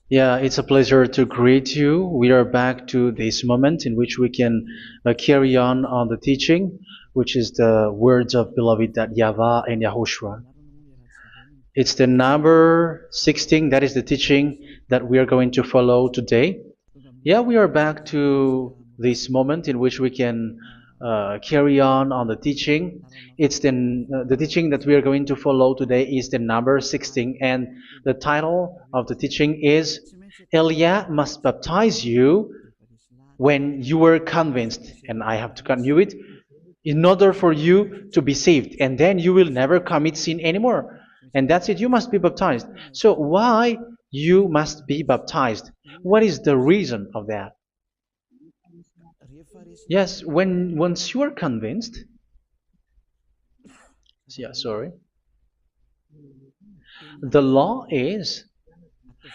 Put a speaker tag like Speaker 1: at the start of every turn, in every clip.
Speaker 1: Yeah, it's a pleasure to greet you. We are back to this moment in which we can carry on the teaching, which is the words of beloved that YAHVAH and YAHOSHUA. It's the number 16, that is the teaching that we are going to follow today. Yeah, we are back to this moment in which we can carry on the teaching. It's the teaching that we are going to follow today is the number 16, and the title of the teaching is Elia must baptize you when you were convinced, and I have to continue it, in order for you to be saved, and then you will never commit sin anymore. And that's it, you must be baptized. So why you must be baptized? What is the reason of that? Yes, when once you are convinced, yeah, sorry, the law is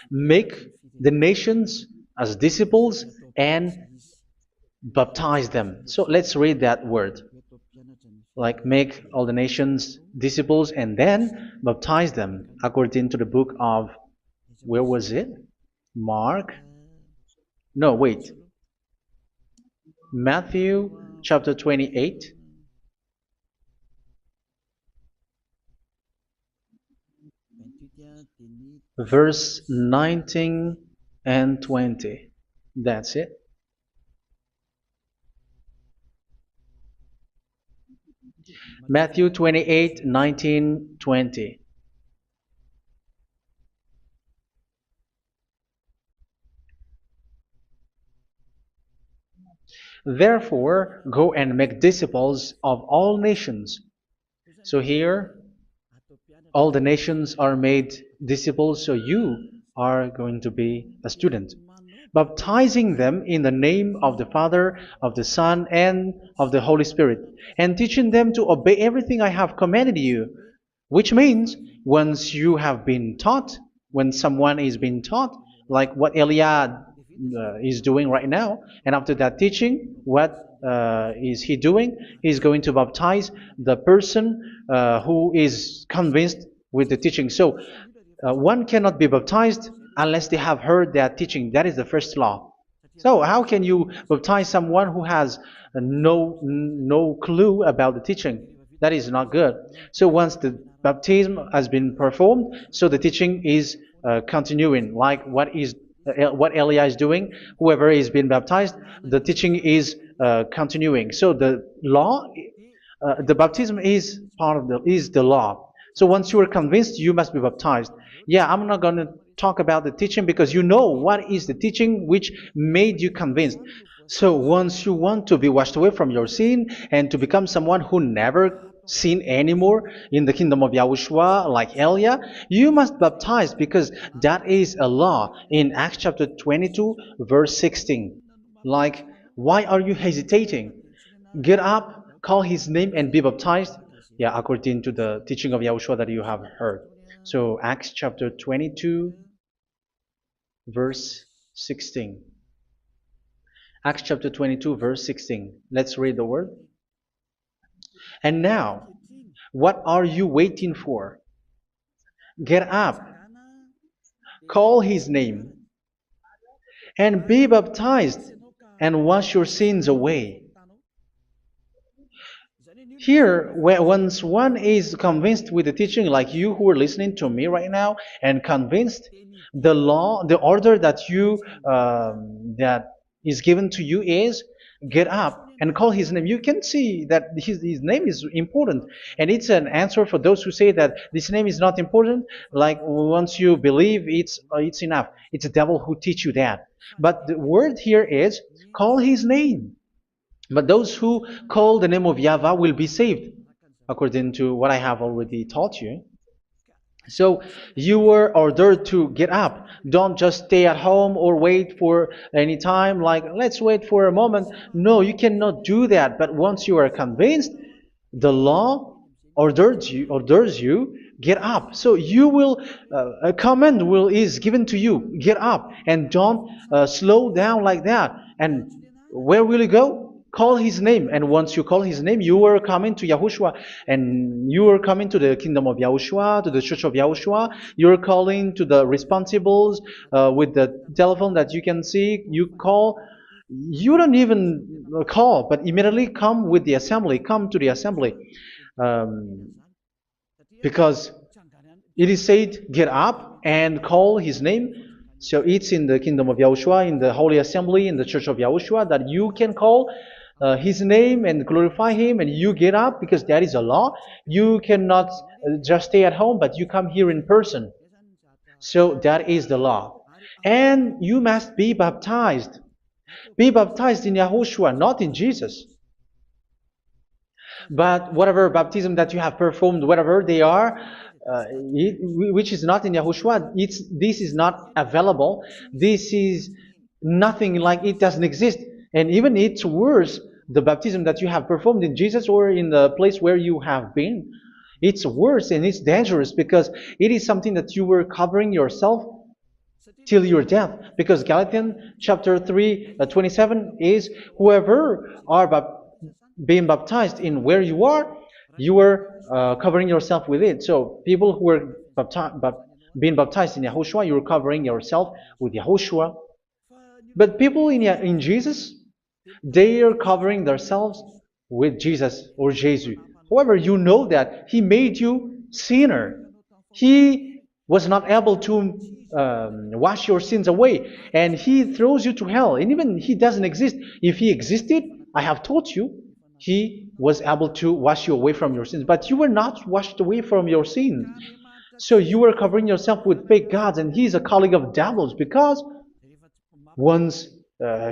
Speaker 1: make the nations as disciples and baptize them. So let's read that word. Like make all the nations disciples and then baptize them according to the book of, where was it? Mark? No, wait. Matthew chapter 28. Verse 19 and 20. That's it. Matthew 28, 19, 20. Therefore, go and make disciples of all nations. So here, all the nations are made disciples, so you are going to be a student. Baptizing them in the name of the Father, of the Son, and of the Holy Spirit, and teaching them to obey everything I have commanded you. Which means, once you have been taught, when someone is being taught, like what Elia is doing right now, and after that teaching, what is he doing? He's going to baptize the person who is convinced with the teaching. So one cannot be baptized unless they have heard that teaching. That is the first law. So how can you baptize someone who has no clue about the teaching? That is not good. So once the baptism has been performed, so the teaching is continuing, like what Elia is doing. Whoever is being baptized, the teaching is continuing. So the law, the baptism is part of the law. So once you are convinced, you must be baptized. Yeah, I'm not going to talk about the teaching because you know what is the teaching which made you convinced. So once you want to be washed away from your sin and to become someone who never sin anymore in the kingdom of Yahushua, like Elia, you must baptize because that is a law in Acts chapter 22, verse 16. Like, why are you hesitating? Get up, call his name, and be baptized. Yeah, according to the teaching of Yahushua that you have heard. So Acts chapter 22, verse 16. Acts chapter 22, verse 16. Let's read the word. And now, what are you waiting for? Get up, call his name, and be baptized, and wash your sins away. Here, once one is convinced with the teaching, like you who are listening to me right now, and convinced, the law, the order that that is given to you is get up and call his name. You can see that his name is important, and it's an answer for those who say that this name is not important. Like once you believe, it's enough. It's the devil who teach you that. But the word here is call his name. But those who call the name of YAHVAH will be saved, according to what I have already taught you. So you were ordered to get up. Don't just stay at home or wait for any time, like let's wait for a moment. No, you cannot do that. But once you are convinced, the law orders you get up. So you will a command is given to you. Get up and don't slow down like that. And where will you go? call his name, and once you call his name, you are coming to Yahushua, and you are coming to the kingdom of Yahushua, to the church of Yahushua. You're calling to the responsibles with the telephone that you can see. You call. You don't even call, but immediately come with the assembly. Come to the assembly, um, because it is said, get up and call his name. So it's in the kingdom of Yahushua, in the holy assembly, in the church of Yahushua, that you can call his name and glorify him, and you get up because that is a law. You cannot just stay at home, but you come here in person. So that is the law. And you must be baptized. Be baptized in Yahushua, not in Jesus. But whatever baptism that you have performed, whatever they are, which is not in Yahushua, this is not available. This is nothing, like it doesn't exist. And even it's worse, the baptism that you have performed in Jesus or in the place where you have been. It's worse and it's dangerous because it is something that you were covering yourself till your death. Because Galatians chapter 3, 27 is, whoever are being baptized in where you are covering yourself with it. So people who were being baptized in Yahushua, you're covering yourself with Yahushua. But people in Jesus, they are covering themselves with Jesus or Jesus. However, you know that he made you sinner. He was not able to wash your sins away, and he throws you to hell. And even he doesn't exist. If he existed, I have told you, he was able to wash you away from your sins. But you were not washed away from your sins. So you were covering yourself with fake gods, and he's a colleague of devils, because once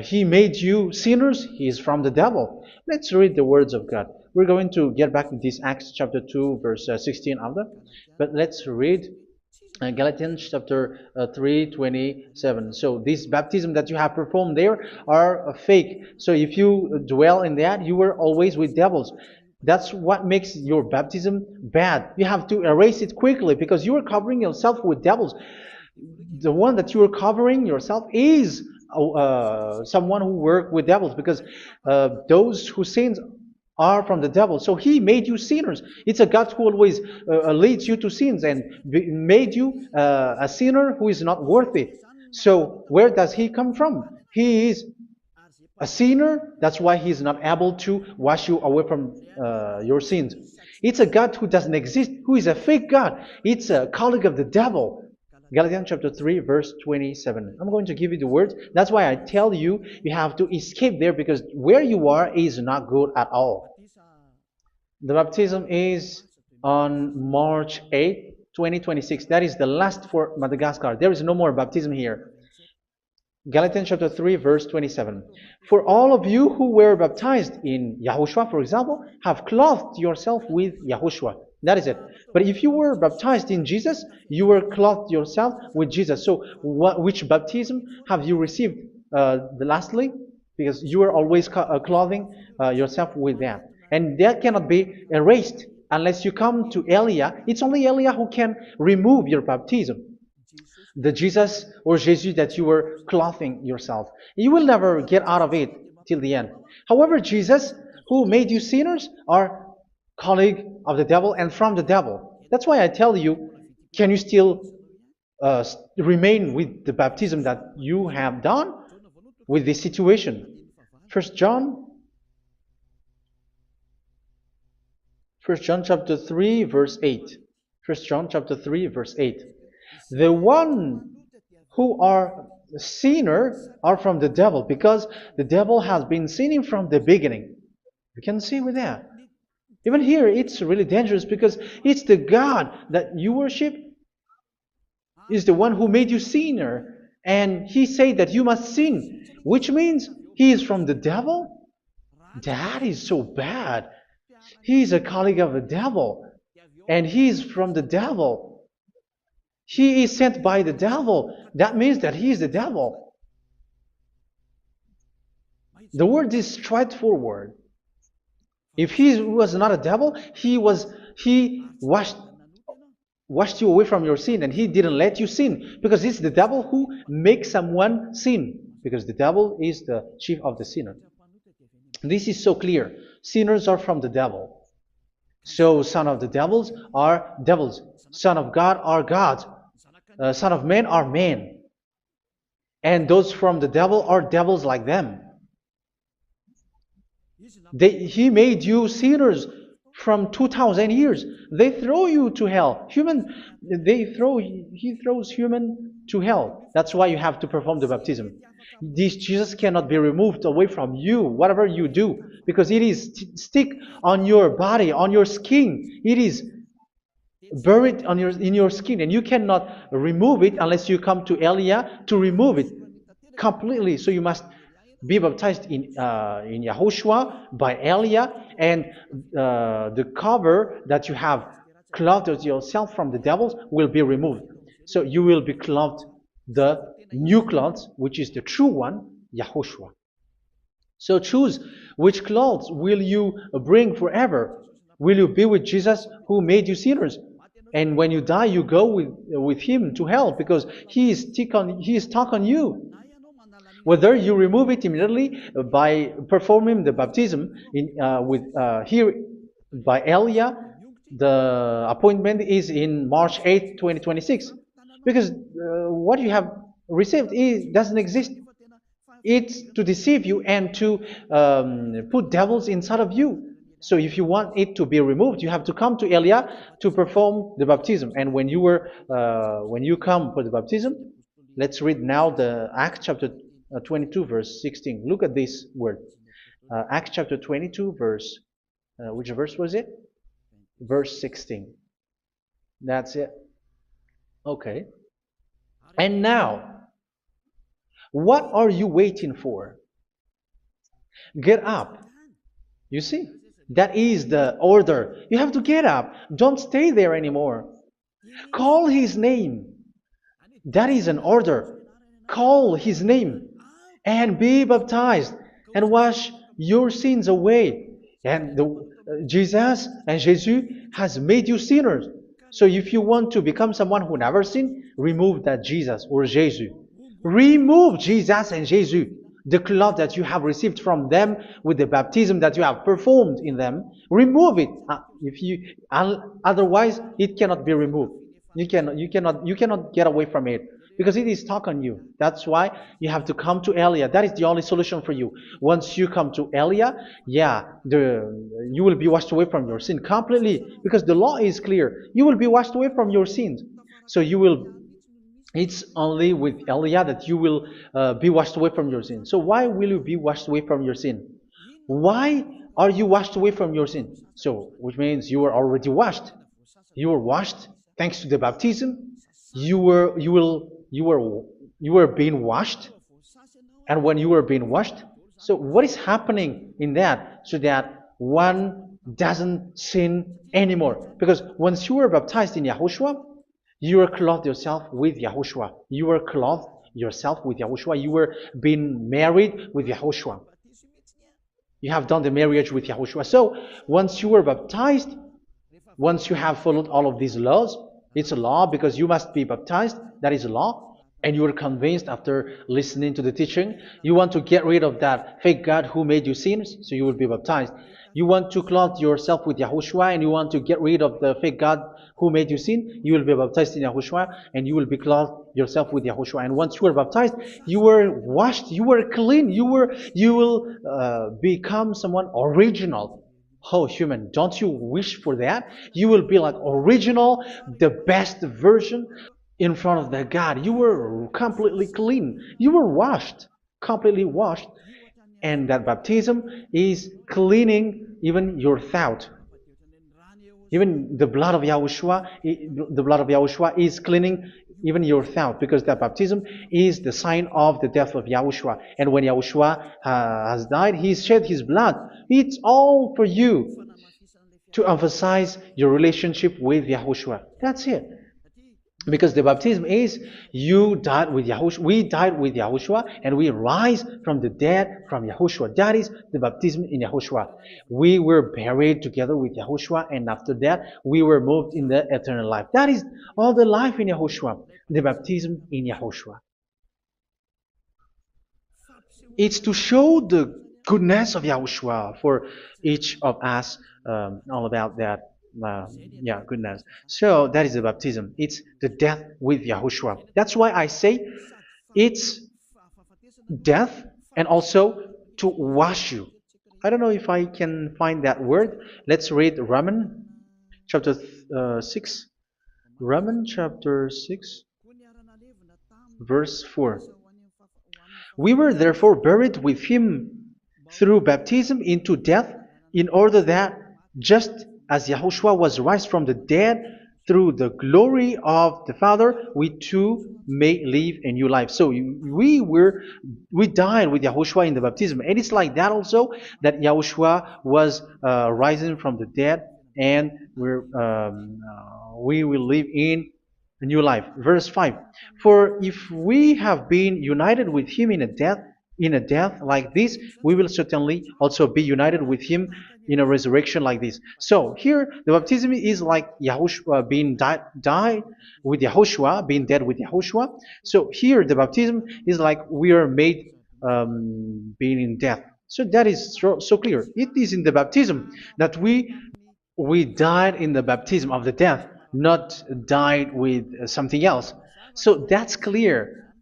Speaker 1: he made you sinners, he is from the devil. Let's read the words of God. We're going to get back to this Acts chapter 2, verse 16 after. But let's read Galatians chapter 3, 27. So this baptism that you have performed there are fake. So if you dwell in that, you were always with devils. That's what makes your baptism bad. You have to erase it quickly because you are covering yourself with devils. The one that you are covering yourself is someone who worked with devils, because those who sins are from the devil. So he made you sinners. It's a God who always leads you to sins and made you a sinner who is not worthy. So where does he come from? He is a sinner. That's why he is not able to wash you away from your sins. It's a God who doesn't exist, who is a fake God. It's a colleague of the devil. Galatians chapter 3, verse 27. I'm going to give you the words. That's why I tell you, you have to escape there, because where you are is not good at all. The baptism is on March 8, 2026. That is the last for Madagascar. There is no more baptism here. Galatians chapter 3, verse 27. For all of you who were baptized in Yahushua, for example, have clothed yourself with Yahushua. That is it. But if you were baptized in Jesus, you were clothed yourself with Jesus. So which baptism have you received lastly? Because you are always clothing yourself with that. And that cannot be erased unless you come to Elia. It's only Elia who can remove your baptism. The Jesus or Jesus that you were clothing yourself. You will never get out of it till the end. However, Jesus, who made you sinners, are colleague of the devil and from the devil. That's why I tell you, can you still remain with the baptism that you have done with this situation? First John chapter 3, verse 8. First John chapter 3, verse 8. The one who are sinner are from the devil, because the devil has been sinning from the beginning. You can see with that. Even here, it's really dangerous, because it's the God that you worship is the one who made you sinner, and he said that you must sin, which means he is from the devil. That is so bad. He is a colleague of the devil, and he is from the devil. He is sent by the devil. That means that he is the devil. The word is straightforward. If he was not a devil, he washed you away from your sin, and he didn't let you sin, because it's the devil who makes someone sin, because the devil is the chief of the sinner. This is so clear. Sinners are from the devil. So son of the devils are devils. Son of God are gods. Son of men are men. And those from the devil are devils like them. He made you sinners from 2000 years. They throw you to hell. He throws human to hell. That's why you have to perform the baptism. This Jesus cannot be removed away from you, whatever you do, because it is stick on your body, on your skin. It is buried in your skin, and you cannot remove it unless you come to Elia to remove it completely. So you must be baptized in Yahushua by Elia, and the cover that you have clothed yourself from the devils will be removed. So you will be clothed the new clothes, which is the true one, Yahushua. So choose which clothes will you bring forever. Will you be with Jesus who made you sinners? And when you die, you go with him to hell because he is stuck on you. Whether you remove it immediately by performing the baptism here by Elia, the appointment is in March 8, 2026. Because what you have received doesn't exist. It's to deceive you and to put devils inside of you. So if you want it to be removed, you have to come to Elia to perform the baptism. And when you come for the baptism, let's read now the Acts chapter 22 verse 16. Look at this word. Acts chapter 22 verse, which verse was it? Verse 16. That's it. Okay. And now, what are you waiting for? Get up. You see, that is the order. You have to get up. Don't stay there anymore. Call his name. That is an order. Call his name and be baptized and wash your sins away. And Jesus has made you sinners. So if you want to become someone who never sinned, remove that Jesus or Jesus. Remove Jesus and Jesus, the cloth that you have received from them with the baptism that you have performed in them. Remove it. Otherwise, it cannot be removed. You cannot get away from it because it is stuck on you. That's why you have to come to Elia. That is the only solution for you. Once you come to Elia, you will be washed away from your sin completely because the law is clear. You will be washed away from your sins. So it's only with Elia that you will be washed away from your sin. So why will you be washed away from your sin? Why are you washed away from your sin? So, which means you were already washed. You were washed thanks to the baptism. You were being washed, and when you were being washed, so what is happening in that? So that one doesn't sin anymore. Because once you were baptized in Yahushua, you were clothed yourself with Yahushua. You were clothed yourself with Yahushua. You were being married with Yahushua. You have done the marriage with Yahushua. So once you were baptized, once you have followed all of these laws, it's a law because you must be baptized. That is a law. And you are convinced after listening to the teaching, you want to get rid of that fake God who made you sinners, so you will be baptized. You want to clothe yourself with Yahushua and you want to get rid of the fake God who made you sin, you will be baptized in Yahushua and you will be clothed yourself with Yahushua. And once you are baptized, you were washed, you were clean, you will become someone original. Oh, human, don't you wish for that? You will be like original, the best version in front of the God. You were completely clean. You were washed, completely washed. And that baptism is cleaning even your thought. Even the blood of Yahushua is cleaning even your thought, because that baptism is the sign of the death of Yahushua. And when Yahushua has died, he shed his blood. It's all for you to emphasize your relationship with Yahushua. That's it. Because the baptism is you died with Yahushua, we died with Yahushua, and we rise from the dead from Yahushua. That is the baptism in Yahushua. We were buried together with Yahushua, and after that we were moved in the eternal life. That is all the life in Yahushua, the baptism in Yahushua. It's to show the goodness of Yahushua for each of us, all about that. Uh, yeah, goodness. So that is the baptism. It's the death with Yahushua. That's why I say it's death and also to wash you. I don't know if I can find that word. Let's read Romans chapter 6. Romans chapter 6, verse 4. We were therefore buried with him through baptism into death, in order that, just as Yahushua was raised from the dead through the glory of the Father, we too may live a new life. So we died with Yahushua in the baptism, and it's like that also that Yahushua was rising from the dead, and we will live in a new life. Verse 5. For if we have been united with him in a death like this, we will certainly also be united with him in a resurrection like this. So here the baptism is like Yahushua being died with Yahushua, being dead with Yahushua. So here the baptism is like we are made being in death. So that is so clear. It is in the baptism that we died in the baptism of the death, not died with something else. So that's clear.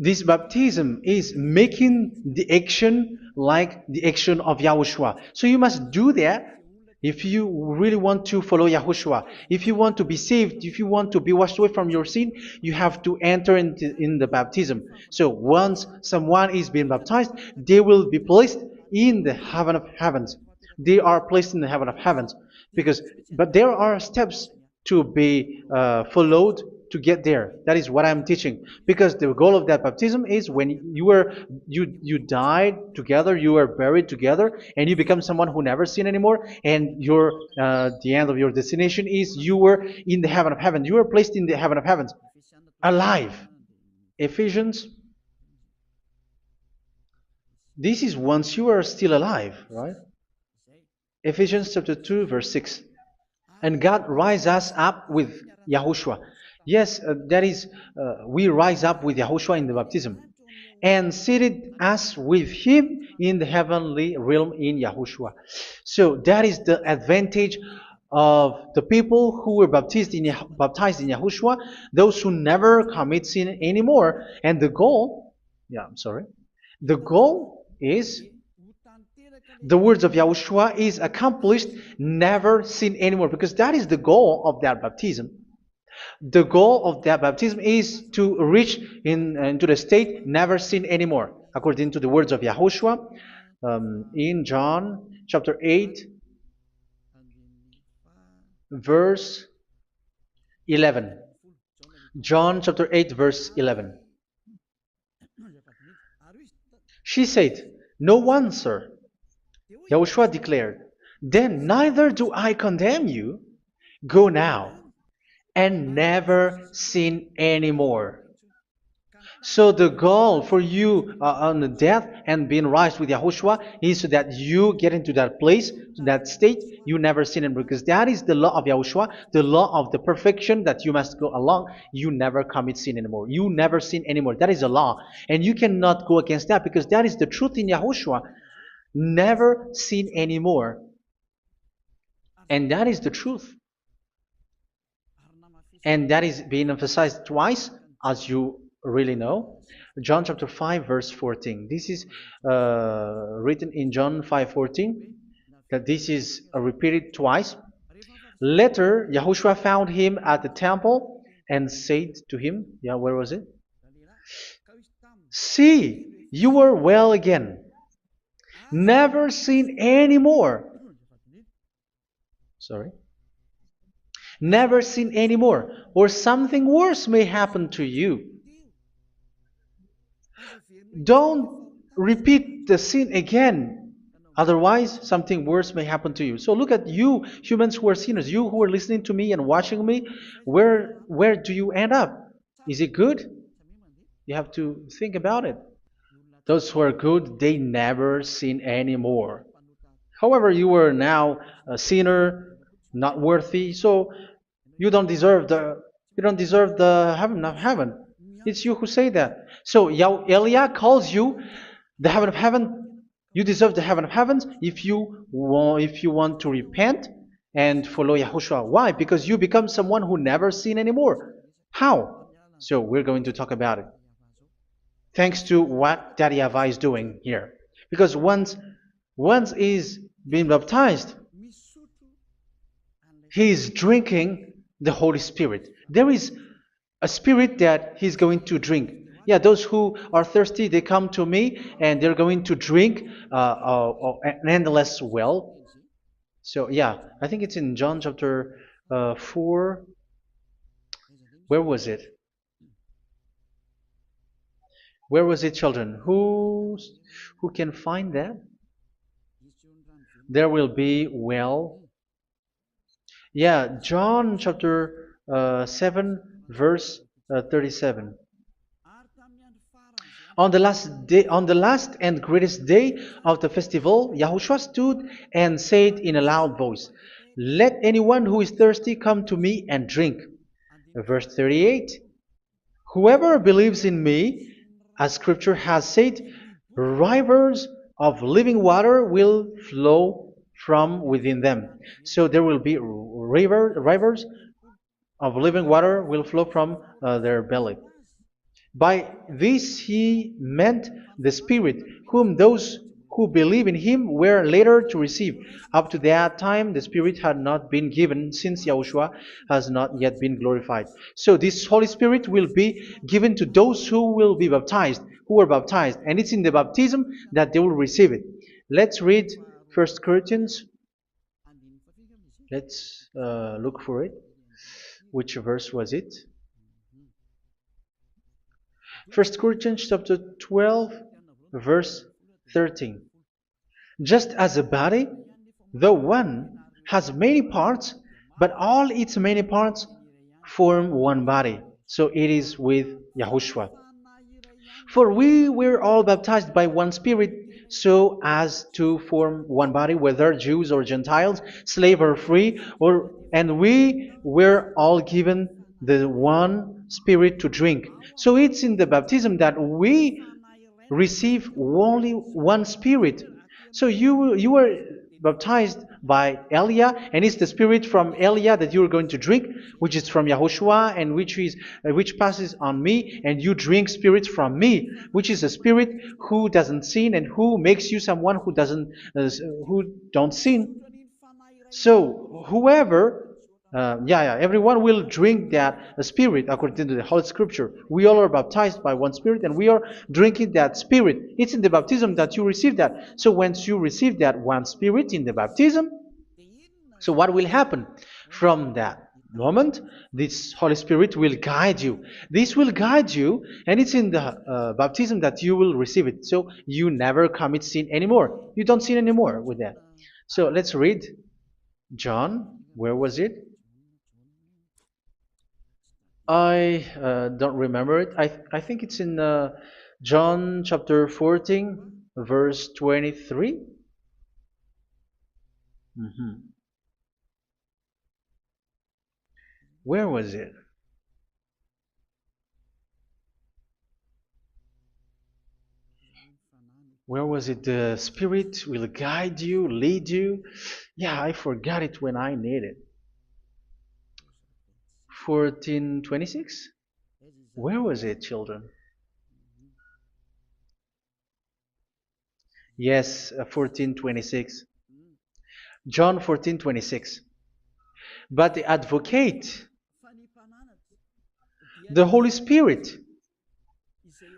Speaker 1: This baptism is making the action like the action of Yahushua. So you must do that if you really want to follow Yahushua. If you want to be saved, if you want to be washed away from your sin, you have to enter in the baptism. So once someone is being baptized, they will be placed in the heaven of heavens. They are placed in the heaven of heavens because, but there are steps to be followed to get there. That is what I'm teaching. Because the goal of that baptism is when you died together, you were buried together, and you become someone who never sin anymore. And your the end of your destination is you were in the heaven of heaven. You were placed in the heaven of heavens, alive. Ephesians. This is once you are still alive, right? Ephesians chapter 2, verse 6. And God rise us up with Yahushua. Yes, that is, we rise up with Yahushua in the baptism. And seated us with him in the heavenly realm in Yahushua. So that is the advantage of the people who were baptized in Yahushua, those who never commit sin anymore. And the goal, yeah, I'm sorry, the goal is the words of Yahushua is accomplished, never sin anymore, because that is the goal of that baptism. The goal of that baptism is to reach into the state never sin anymore, according to the words of Yahushua in John chapter 8, verse 11. John chapter 8, verse 11. She said, "No one, sir." Yahushua declared, "Then neither do I condemn you. Go now and never sin anymore." So the goal for you on the death and being raised with Yahushua is so that you get into that place, to that state, you never sin anymore. Because that is the law of Yahushua, the law of the perfection that you must go along. You never commit sin anymore. You never sin anymore. That is a law. And you cannot go against that because that is the truth in Yahushua. Never sin anymore. And that is the truth. And that is being emphasized twice, as you really know. John chapter 5, verse 14. This is written in John 5:14. That this is repeated twice. Later, Yahushua found him at the temple and said to him, yeah, where was it? "See, you are well again. Never sin anymore." Sorry. Never sin anymore, or something worse may happen to you. Don't repeat the sin again. Otherwise, something worse may happen to you. So look at you, humans who are sinners, you who are listening to me and watching me. Where do you end up? Is it good? You have to think about it. Those who are good, they never sin anymore. However, you are now a sinner, not worthy, so you don't deserve the heaven of heaven. It's you who say that. So Eliah calls you the heaven of heaven. You deserve the heaven of heavens if you want to repent and follow Yahushua. Why? Because you become someone who never sin anymore. How? So we're going to talk about it. Thanks to what Daddy YAHVAH is doing here. Because once he's been baptized, he is drinking the Holy Spirit. There is a spirit that he's going to drink. Yeah, those who are thirsty, they come to me and they're going to drink an endless well. So yeah, I think it's in John chapter 4. Where was it? Where was it, children? Who can find that? There will be well. Yeah, John chapter 7, verse 37. On the last and greatest day of the festival, Yahushua stood and said in a loud voice, "Let anyone who is thirsty come to me and drink." Verse 38, "Whoever believes in me, as Scripture has said, rivers of living water will flow from within them." So there will be rivers of living water will flow from their belly. By this he meant the Spirit, whom those who believe in him were later to receive. Up to that time, the Spirit had not been given, since Yahushua has not yet been glorified. So this Holy Spirit will be given to those who will be baptized, who are baptized, and it's in the baptism that they will receive it. Let's read 1 Corinthians. Let's look for it. Which verse was it? 1 Corinthians chapter 12, verse 13. Just as a body, though one, has many parts, but all its many parts form one body. So it is with Yahushua. For we were all baptized by one Spirit, so as to form one body, whether Jews or Gentiles, slave or free, and we were all given the one Spirit to drink. So it's in the baptism that we receive only one Spirit. So you were baptized by Elia, and it's the Spirit from Elia that you are going to drink, which is from Yahushua, and which passes on me, and you drink Spirit from me, which is a Spirit who doesn't sin and who makes you someone who don't sin. So whoever everyone will drink that Spirit according to the Holy Scripture. We all are baptized by one Spirit, and we are drinking that Spirit. It's in the baptism that you receive that. So once you receive that one Spirit in the baptism, so what will happen? From that moment, this Holy Spirit will guide you. This will guide you, and it's in the baptism that you will receive it. So you never commit sin anymore. You don't sin anymore with that. So let's read John. Where was it? I don't remember it. I think it's in John chapter 14, verse 23. Mhm. Where was it? Where was it? The Spirit will guide you, lead you. Yeah, I forgot it when I need it. 14:26? Where was it, children? Yes, 14:26. John 14:26. But the advocate, the Holy Spirit,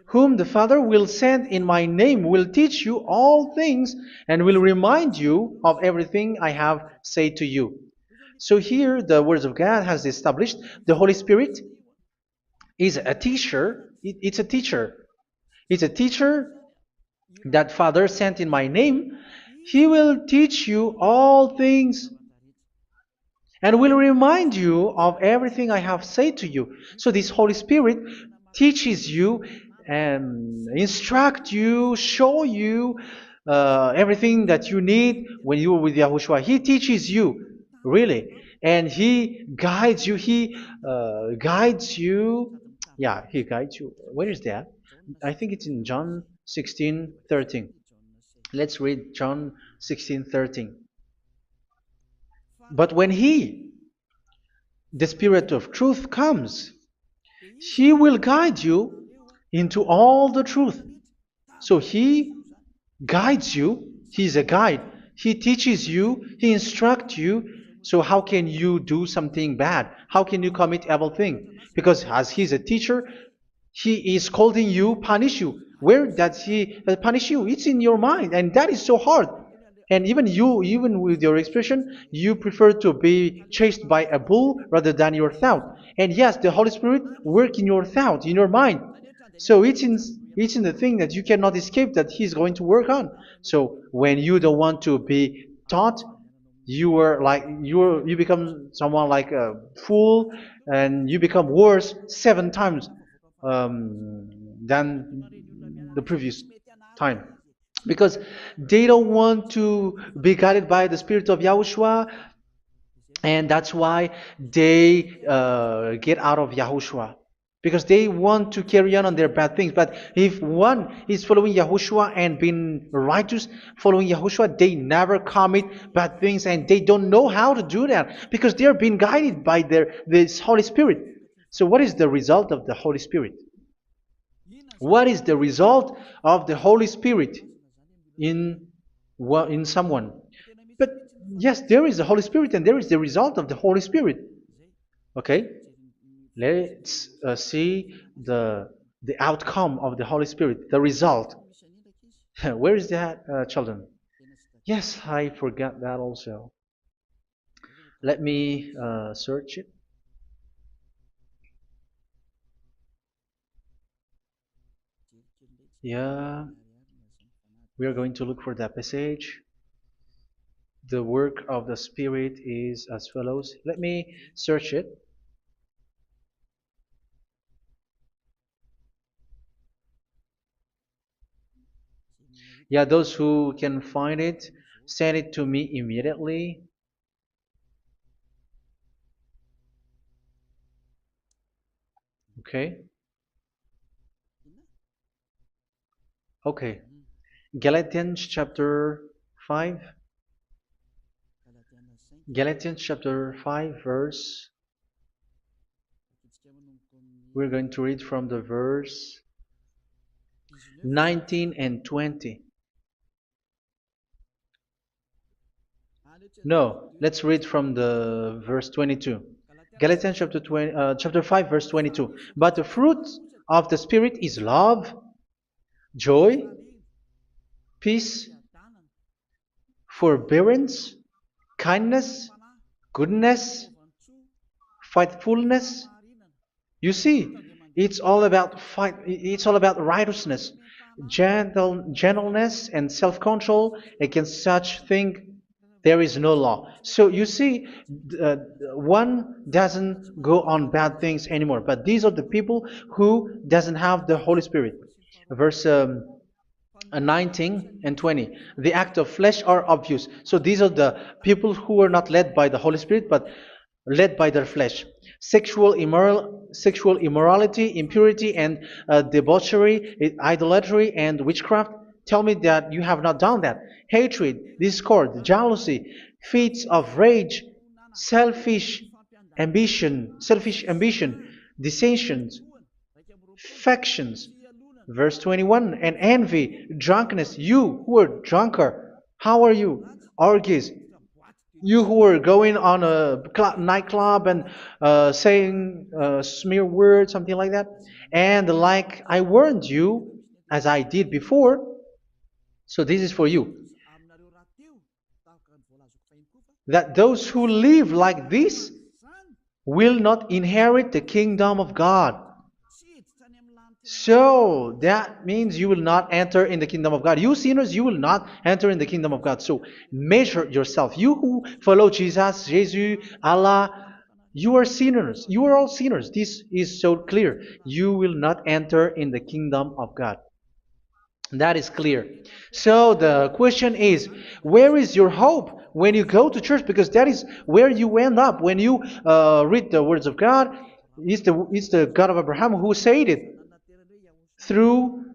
Speaker 1: whom the Father will send in my name, will teach you all things and will remind you of everything I have said to you. So here the words of God has established the Holy Spirit is a teacher. It's a teacher. It's a teacher that Father sent in my name. He will teach you all things and will remind you of everything I have said to you. So this Holy Spirit teaches you and instruct you, show you everything that you need when you are with Yahushua. He teaches you, really, and He guides you. He guides you. Yeah, He guides you. Where is that? I think it's in John 16:13. Let's read John 16:13. But when He, the Spirit of truth, comes, He will guide you into all the truth. So He guides you. He's a guide. He teaches you. He instructs you. So how can you do something bad? How can you commit evil thing? Because as He's a teacher, He is scolding you, punish you. Where does He punish you? It's in your mind, and that is so hard. And even you, even with your expression, you prefer to be chased by a bull rather than your thought. And yes, the Holy Spirit work in your thought, in your mind. So it's in the thing that you cannot escape that He's going to work on. So when you don't want to be taught, you become someone like a fool, and you become worse 7 times than the previous time, because they don't want to be guided by the Spirit of Yahushua, and that's why they get out of Yahushua, because they want to carry on their bad things. But if one is following Yahushua and being righteous, following Yahushua, they never commit bad things, and they don't know how to do that because they are being guided by this Holy Spirit. So what is the result of the Holy Spirit? What is the result of the Holy Spirit in in someone? But yes, there is the Holy Spirit, and there is the result of the Holy Spirit. Okay, let's see the outcome of the Holy Spirit, the result. Where is that, children? Yes, I forgot that also. Let me search it. Yeah, we are going to look for that passage. The work of the Spirit is as follows. Let me search it. Yeah, those who can find it, send it to me immediately. Okay. Okay. Galatians chapter 5. Galatians chapter 5 verse. We're going to read from the verse 19 and 20. No, let's read from the verse 22. Galatians chapter 5 verse 22. But the fruit of the Spirit is love, joy, peace, forbearance, kindness, goodness, faithfulness. You see, it's all about righteousness, gentleness, and self-control. Against such thing there is no law. So you see, uh, one doesn't go on bad things anymore. But these are the people who doesn't have the Holy Spirit. Verse 19 and 20. The act of flesh are obvious. So these are the people who are not led by the Holy Spirit, but led by their flesh. Sexual immorality, impurity, and debauchery, idolatry, and witchcraft. Tell me that you have not done that. Hatred, discord, jealousy, fits of rage, selfish ambition, dissensions, factions. Verse 21, and envy, drunkenness. You who are drunkard, how are you? Orgies. You who are going on a nightclub and saying smear words, something like that. And like I warned you, as I did before, so this is for you, that those who live like this will not inherit the kingdom of God. So that means you will not enter in the kingdom of God. You sinners, you will not enter in the kingdom of God. So measure yourself. You who follow Jesus, Allah, you are sinners. You are all sinners. This is so clear. You will not enter in the kingdom of God. That is clear. So the question is, where is your hope when you go to church? Because that is where you end up when you read the words of God. It's the God of Abraham who said it through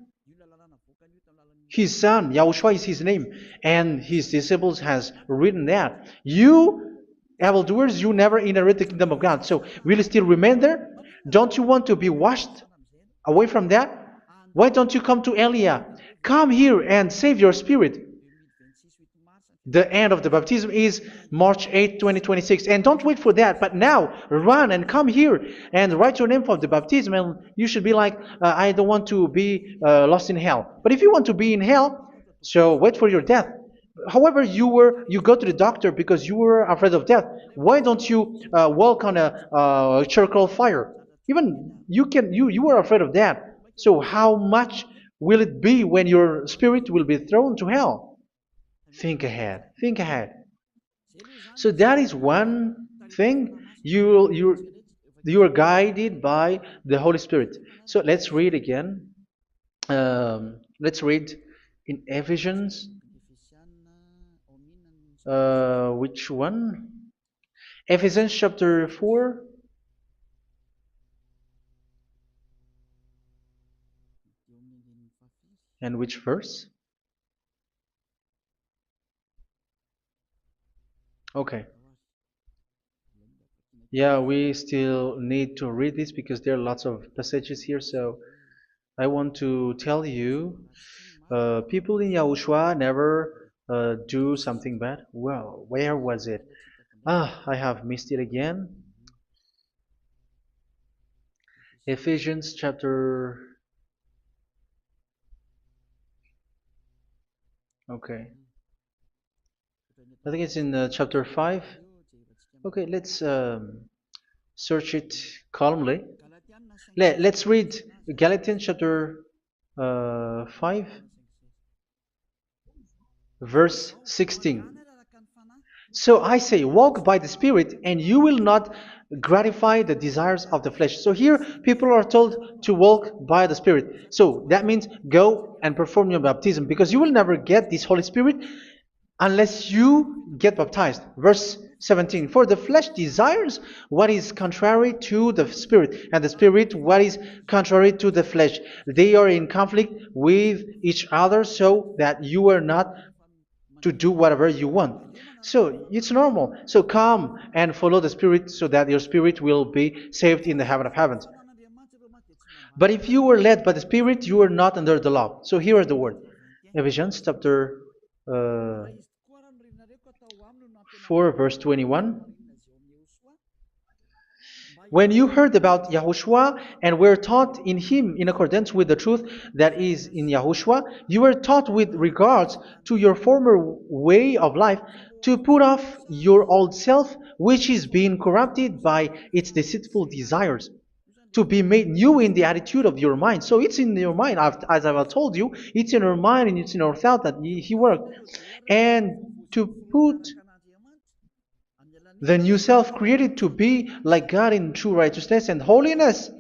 Speaker 1: His son, Yahushua is his name, and his disciples has written that. You, evildoers, you never inherit the kingdom of God. So will you still remain there? Don't you want to be washed away from that? Why don't you come to Elia? Come here and save your spirit. The end of the baptism is March 8, 2026. And don't wait for that, but now run and come here and write your name for the baptism. And you should be like, I don't want to be lost in hell. But if you want to be in hell, so wait for your death. However, you go to the doctor because you were afraid of death. Why don't you walk on a charcoal fire? Even you were afraid of that. So how much will it be when your spirit will be thrown to hell? Think ahead. Think ahead. So that is one thing. You are guided by the Holy Spirit. So let's read again. Let's read in Ephesians. Which one? Ephesians chapter 4. And which verse? Okay. Yeah, we still need to read this because there are lots of passages here. So I want to tell you, people in Yahushua never do something bad. Well, where was it? I have missed it again. Ephesians chapter. Okay. I think it's in chapter 5. Okay, let's search it calmly. Let's read Galatians chapter 5, verse 16. So I say, walk by the Spirit, and you will not gratify the desires of the flesh. So here, people are told to walk by the Spirit. So that means go and perform your baptism, because you will never get this Holy Spirit unless you get baptized. Verse 17. For the flesh desires what is contrary to the Spirit, and the Spirit what is contrary to the flesh. They are in conflict with each other, so that you are not to do whatever you want. So it's normal. So come and follow the Spirit so that your spirit will be saved in the heaven of heavens. But if you were led by the Spirit, you are not under the law. So here is the word. Ephesians chapter 4, verse 21. When you heard about Yahushua and were taught in him in accordance with the truth that is in Yahushua, you were taught with regards to your former way of life to put off your old self, which is being corrupted by its deceitful desires, to be made new in the attitude of your mind. So it's in your mind, as I've told you, it's in your mind and it's in your thought that he worked. And to put the new self created to be like God in true righteousness and holiness.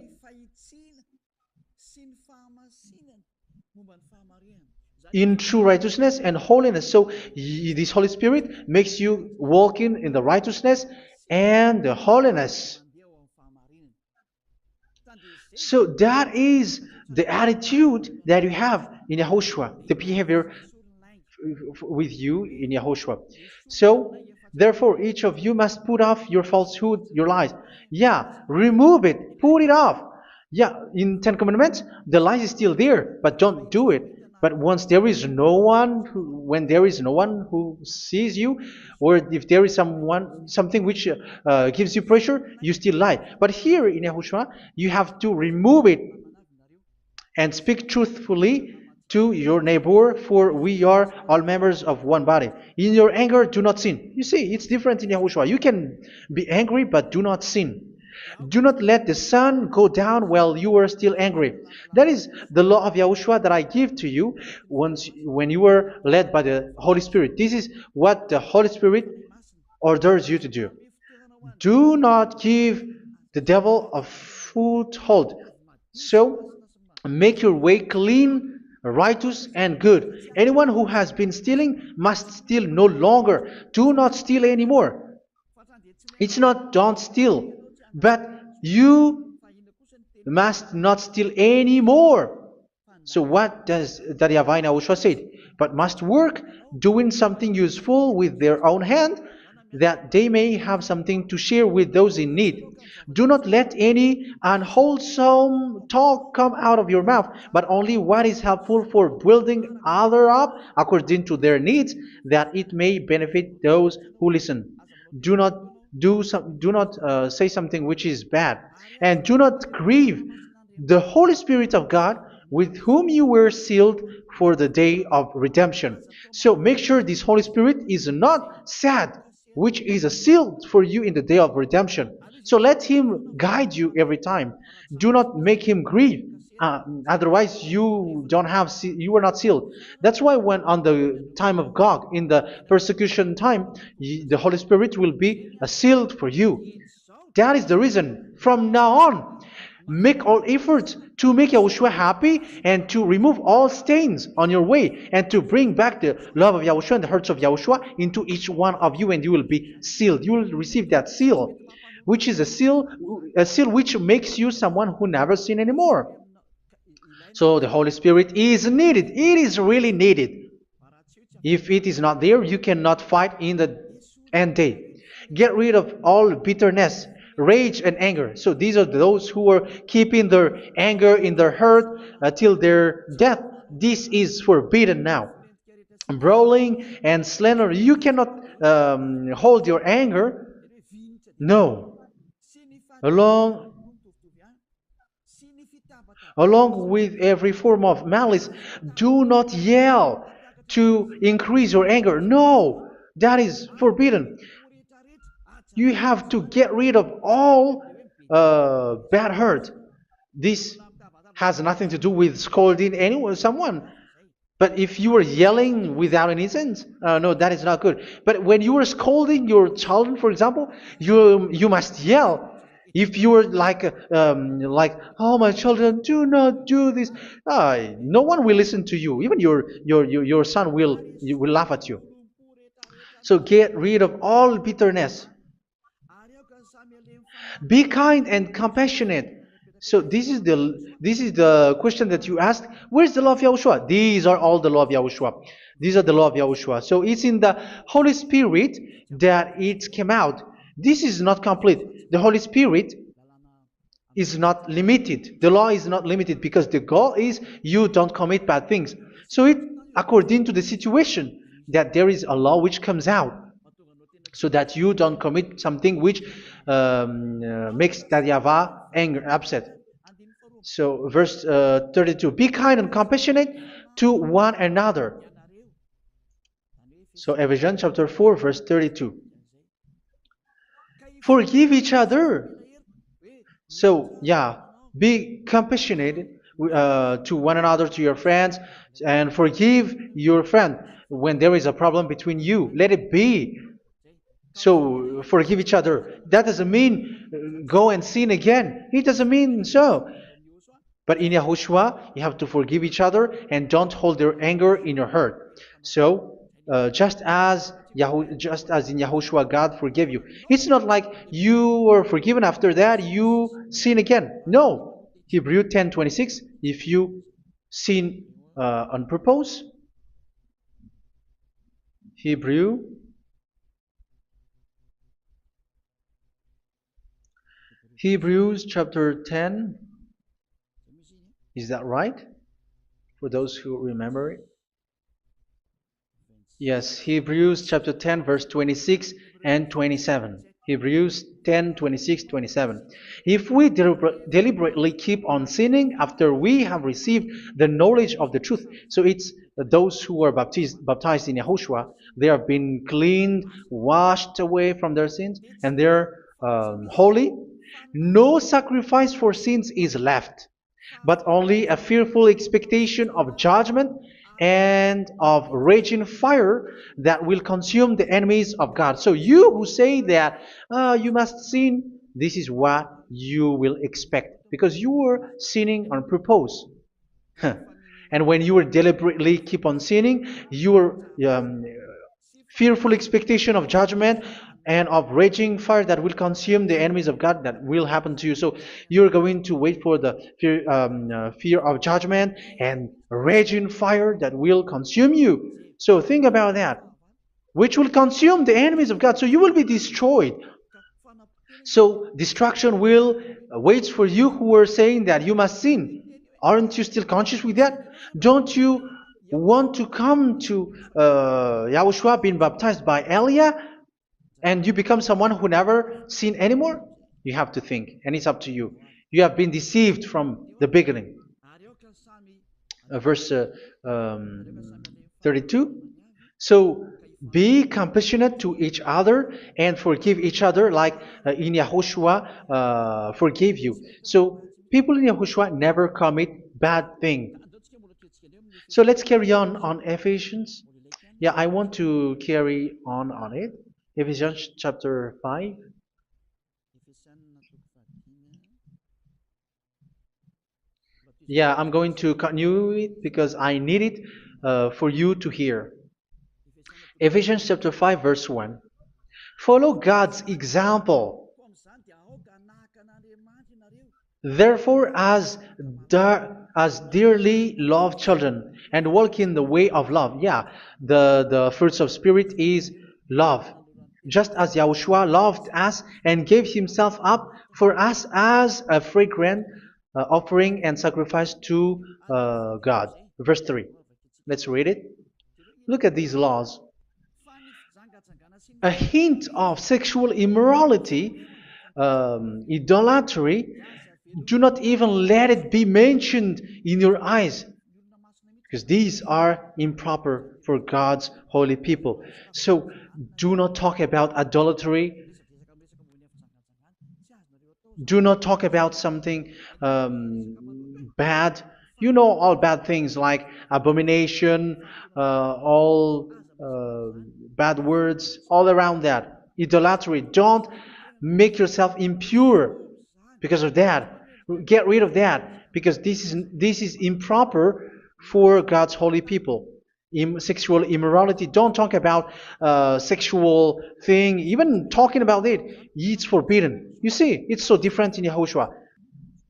Speaker 1: In true righteousness and holiness. So this Holy Spirit makes you walking in the righteousness and the holiness. So that is the attitude that you have in Yahushua, the behavior with you in Yahushua. So therefore, each of you must put off your falsehood, your lies. Yeah, remove it, put it off. Yeah, in Ten Commandments, the lies is still there, but don't do it. But once there is no one, when there is no one who sees you, or if there is something which gives you pressure, you still lie. But here in Yahushua, you have to remove it and speak truthfully to your neighbor, for we are all members of one body. In your anger, do not sin. You see, it's different in Yahushua. You can be angry, but do not sin. Do not let the sun go down while you are still angry. That is the law of Yahushua that I give to you when you were led by the Holy Spirit. This is what the Holy Spirit orders you to do. Do not give the devil a foothold. So, make your way clean, righteous, and good. Anyone who has been stealing must steal no longer. Do not steal anymore. It's not don't steal, but you must not steal anymore. So what does the YAHVAH YAHOSHUA said? But must work doing something useful with their own hand, that they may have something to share with those in need. Do not let any unwholesome talk come out of your mouth, but only what is helpful for building other up according to their needs, that it may benefit those who listen. Do not do not say something which is bad, and do not grieve the Holy Spirit of God, with whom you were sealed for the day of redemption. So make sure this Holy Spirit is not sad, which is a seal for you in the day of redemption. So let Him guide you every time. Do not make Him grieve. Otherwise, you are not sealed. That's why when on the time of God, in the persecution time, the Holy Spirit will be a sealed for you. That is the reason. From now on, make all efforts to make Yahushua happy and to remove all stains on your way and to bring back the love of Yahushua and the hearts of Yahushua into each one of you, and you will be sealed. You will receive that seal, which is a seal which makes you someone who never sin anymore. So the Holy Spirit is needed. It is really needed. If it is not there, you cannot fight in the end day. Get rid of all bitterness, rage, and anger. So these are those who are keeping their anger in their heart till their death. This is forbidden now. Brawling and slander. You cannot hold your anger. No. Along Along with every form of malice, do not yell to increase your anger. No, that is forbidden. You have to get rid of all bad hurt. This has nothing to do with scolding anyone, someone. But if you are yelling without any sense, no, that is not good. But when you are scolding your children, for example, you must yell. If you are like, oh my children, do not do this, no one will listen to you. Even your son will laugh at you. So get rid of all bitterness. Be kind and compassionate. So this is the question that you asked. Where's the law of Yahushua? These are all the law of Yahushua. These are the law of Yahushua. So it's in the Holy Spirit that it came out. This is not complete. The Holy Spirit is not limited. The law is not limited because the goal is you don't commit bad things. So it according to the situation that there is a law which comes out, so that you don't commit something which makes that YAHVAH angry, upset. So verse 32, be kind and compassionate to one another. So Ephesians chapter 4 verse 32. Forgive each other. So yeah, be compassionate to one another, to your friends, and forgive your friend when there is a problem between you. Let it be. So forgive each other. That doesn't mean go and sin again. It doesn't mean so. But in Yahushua, you have to forgive each other and don't hold your anger in your heart. So just as in Yahushua, God forgave you. It's not like you were forgiven after that you sin again. No. Hebrew 10:26. If you sin on purpose, Hebrews chapter 10. Is that right? For those who remember it? Yes, Hebrews chapter 10 verse 26 and 27. Hebrews 10, 26, 27. If we deliberately keep on sinning after we have received the knowledge of the truth, so it's those who are baptized in Yahushua, they have been cleaned, washed away from their sins, and they're holy. No sacrifice for sins is left, but only a fearful expectation of judgment and of raging fire that will consume the enemies of God. So you who say that you must sin, this is what you will expect, because you were sinning on purpose. And when you deliberately keep on sinning, you are fearful expectation of judgment and of raging fire that will consume the enemies of God that will happen to you. So you're going to wait for the fear of judgment and raging fire that will consume you. So think about that, which will consume the enemies of God. So you will be destroyed. So destruction will wait for you who are saying that you must sin. Aren't you still conscious with that? Don't you want to come to Yahushua being baptized by Elia and you become someone who never sinned anymore? You have to think, and it's up to you. You have been deceived from the beginning. Verse 32. So be compassionate to each other and forgive each other like in Yahushua forgave you. So people in Yahushua never commit bad thing. So let's carry on Ephesians. Yeah, I want to carry on it. Ephesians chapter 5. Yeah, I'm going to continue it because I need it for you to hear. Ephesians chapter 5 verse 1. Follow God's example. Therefore, as dearly loved children, and walk in the way of love. Yeah, the fruits of spirit is love. Just as Yahushua loved us and gave himself up for us as a fragrant offering and sacrifice to God. Verse 3. Let's read it. Look at these laws. A hint of sexual immorality, idolatry, do not even let it be mentioned in your eyes, because these are improper for God's holy people. So do not talk about idolatry. Do not talk about something bad. You know all bad things like abomination, all bad words, all around that. Idolatry. Don't make yourself impure because of that. Get rid of that because this is improper for God's holy people. Sexual immorality. Don't talk about sexual thing. Even talking about it, it's forbidden. You see, it's so different in Yahushua.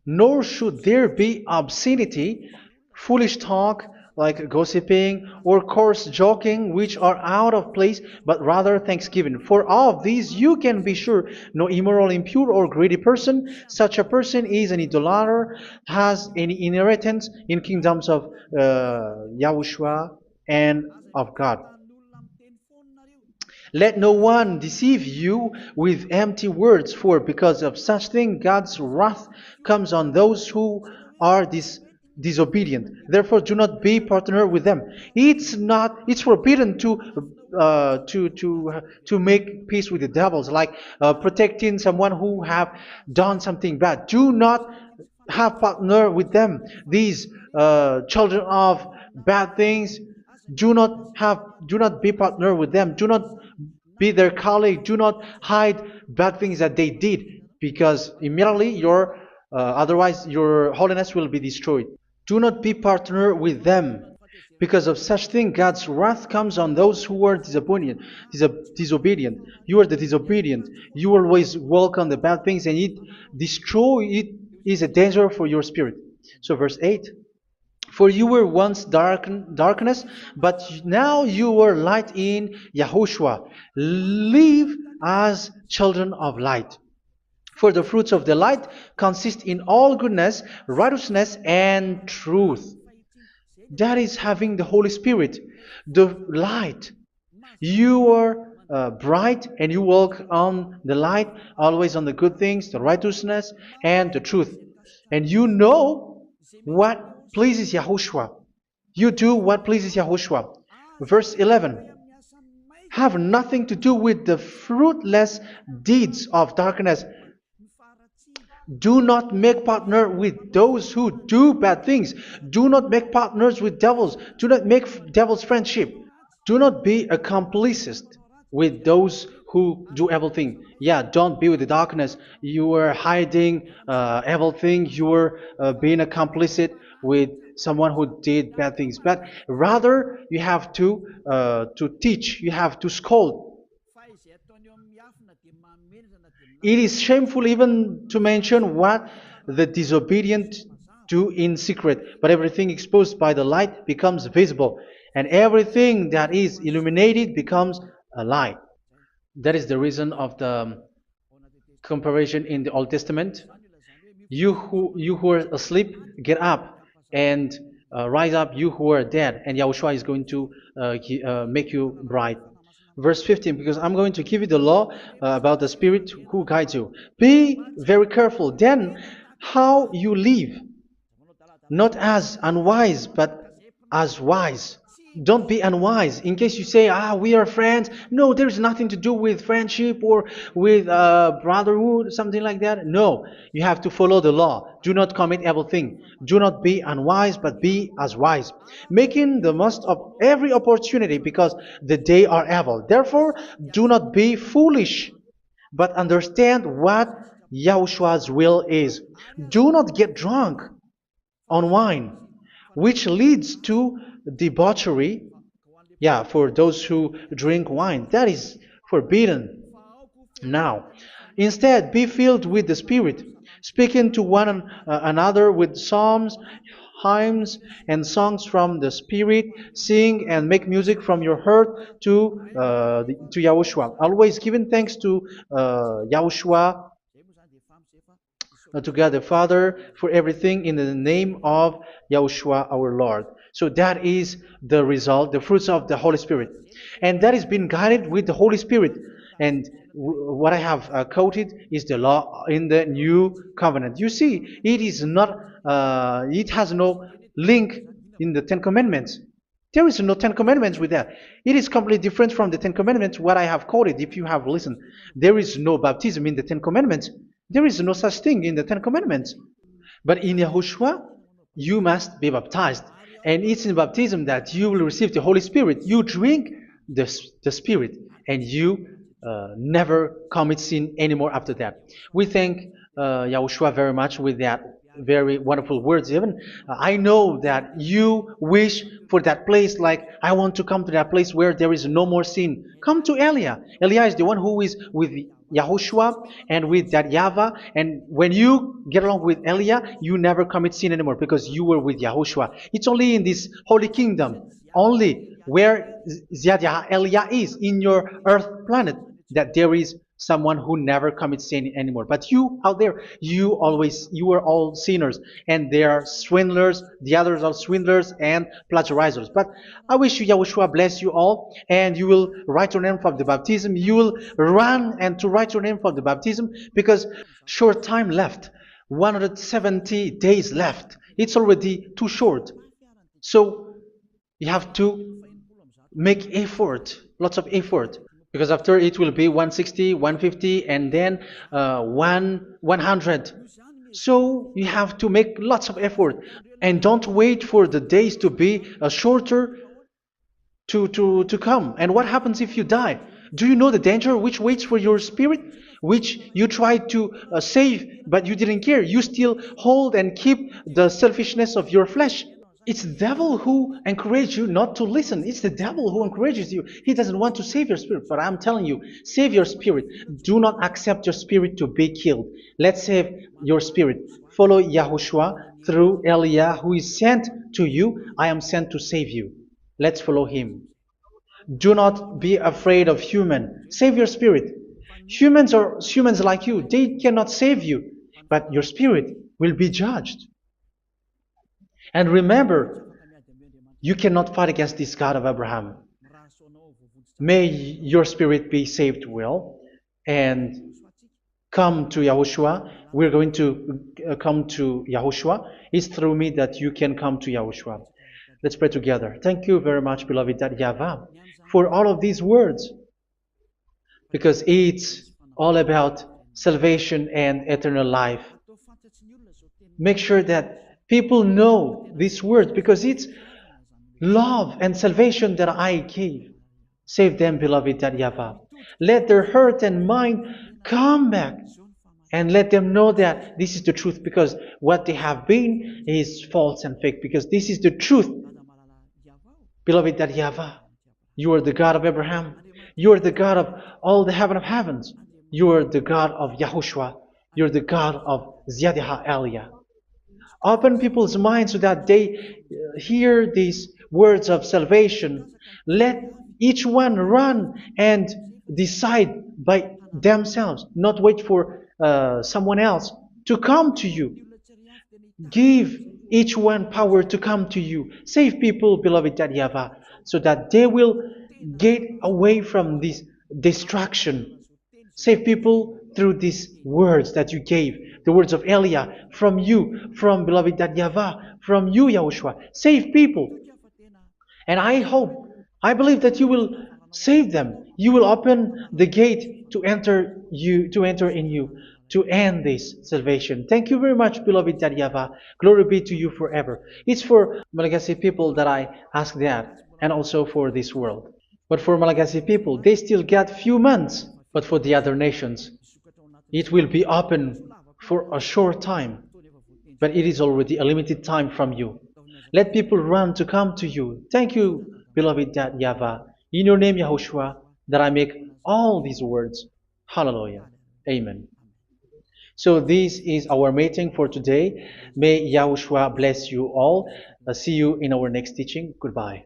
Speaker 1: Nor should there be obscenity, foolish talk like gossiping or coarse joking, which are out of place, but rather thanksgiving. For of these you can be sure: no immoral, impure, or greedy person, such a person is an idolater, has any inheritance in kingdoms of Yahushua and of God. Let no one deceive you with empty words, for because of such thing God's wrath comes on those who are disobedient. Therefore, do not be partner with them. It's forbidden to make peace with the devils, like protecting someone who have done something bad. Do not have partner with them. These children of bad things, do not be partner with them. Do not be their colleague. Do not hide bad things that they did, because immediately otherwise your holiness will be destroyed. Do not be partner with them. Because of such thing, God's wrath comes on those who are disobedient. You are the disobedient. You always walk on the bad things, and it is a danger for your spirit. So verse 8. For you were once darkness, but now you are light in Yahushua. Live as children of light. For the fruits of the light consist in all goodness, righteousness, and truth. That is having the Holy Spirit, the light. You are bright and you walk on the light, always on the good things, the righteousness, and the truth. And you know what pleases Yahushua. You do what pleases Yahushua. Verse 11. Have nothing to do with the fruitless deeds of darkness. Do not make partner with those who do bad things. Do not make partners with devils. Do not make devils friendship. Do not be accomplices with those who do evil thing. Yeah, don't be with the darkness. You were hiding evil thing. You were being a complicit with someone who did bad things. But rather, you have to teach. You have to scold. It is shameful even to mention what the disobedient do in secret, but everything exposed by the light becomes visible, and everything that is illuminated becomes a light. That is the reason of the comparison in the Old Testament. You who are asleep, get up and rise up, you who are dead, and Yahushua is going to make you bright. Verse 15, because I'm going to give you the law about the Spirit who guides you. Be very careful then how you live, not as unwise, but as wise. Don't be unwise. In case you say, we are friends. No, there's nothing to do with friendship or with brotherhood, something like that. No, you have to follow the law. Do not commit evil thing. Do not be unwise, but be as wise, making the most of every opportunity because the day are evil. Therefore, do not be foolish, but understand what Yahushua's will is. Do not get drunk on wine, which leads to debauchery. Yeah, for those who drink wine, that is forbidden now. Instead, be filled with the Spirit, speaking to one another with psalms, hymns, and songs from the Spirit. Sing and make music from your heart to Yahushua. Always giving thanks to Yahushua, to God the Father for everything in the name of Yahushua our Lord. So that is the result, the fruits of the Holy Spirit. And that is being guided with the Holy Spirit. And what I have quoted is the law in the new covenant. You see, it is not, it has no link in the Ten Commandments. There is no Ten Commandments with that. It is completely different from the Ten Commandments, what I have quoted, if you have listened. There is no baptism in the Ten Commandments. There is no such thing in the Ten Commandments. But in Yahushua, you must be baptized. And it's in baptism that you will receive the Holy Spirit. You drink the Spirit, and you never commit sin anymore after that. We thank Yahushua very much with that very wonderful words. Even I know that you wish for that place, like I want to come to that place where there is no more sin. Come to Elia. Elia is the one who is with Yahushua and with that YAHVAH. And when you get along with Elia, you never commit sin anymore because you were with Yahushua. It's only in this holy kingdom, only where Ziad Elia is, in your earth planet, that there is someone who never commits sin anymore. But you out there, you are all sinners, and they are swindlers. The others are swindlers and plagiarizers. But I wish you, Yahushua, bless you all, and you will write your name for the baptism. You will run and to write your name for the baptism, because short time left, 170 days left. It's already too short. So you have to make effort, lots of effort, because after it will be 160, 150, and then 100. So you have to make lots of effort, and don't wait for the days to be shorter to come. And what happens if you die? Do you know the danger which waits for your spirit, which you tried to save, but you didn't care? You still hold and keep the selfishness of your flesh. It's the devil who encourages you not to listen. It's the devil who encourages you. He doesn't want to save your spirit. But I'm telling you, save your spirit. Do not accept your spirit to be killed. Let's save your spirit. Follow Yahushua through Elia, who is sent to you. I am sent to save you. Let's follow him. Do not be afraid of human. Save your spirit. Humans are humans like you. They cannot save you. But your spirit will be judged. And remember, you cannot fight against this God of Abraham. May your spirit be saved well and come to Yahushua. We're going to come to Yahushua. It's through me that you can come to Yahushua. Let's pray together. Thank you very much, beloved YAHVAH, for all of these words, because it's all about salvation and eternal life. Make sure that people know these words, because it's love and salvation that I gave. Save them, beloved YAHVAH. Let their heart and mind come back. And let them know that this is the truth, because what they have been is false and fake, because this is the truth. Beloved, that YAHVAH, you are the God of Abraham. You are the God of all the heaven of heavens. You are the God of YAHOSHUA. You are the God of Ziyadiha Aliyah. Open people's minds so that they hear these words of salvation. Let each one run and decide by themselves, not wait for someone else to come to you. Give each one power to come to you. Save people, beloved YAHVAH, so that they will get away from this distraction. Save people through these words that you gave, the words of Elia, from you, from beloved YAHVAH, from you, Yahushua. Save people. And I believe that you will save them. You will open the gate to enter in you, to end this salvation. Thank you very much, beloved YAHVAH. Glory be to you forever. It's for Malagasy people that I ask that, and also for this world. But for Malagasy people, they still got few months. But for the other nations, it will be open for a short time. But it is already a limited time from you. Let people run to come to you. Thank you, beloved YAHVAH. In your name, Yahushua, that I make all these words. Hallelujah. Amen. So this is our meeting for today. May Yahushua bless you all. See you in our next teaching. Goodbye.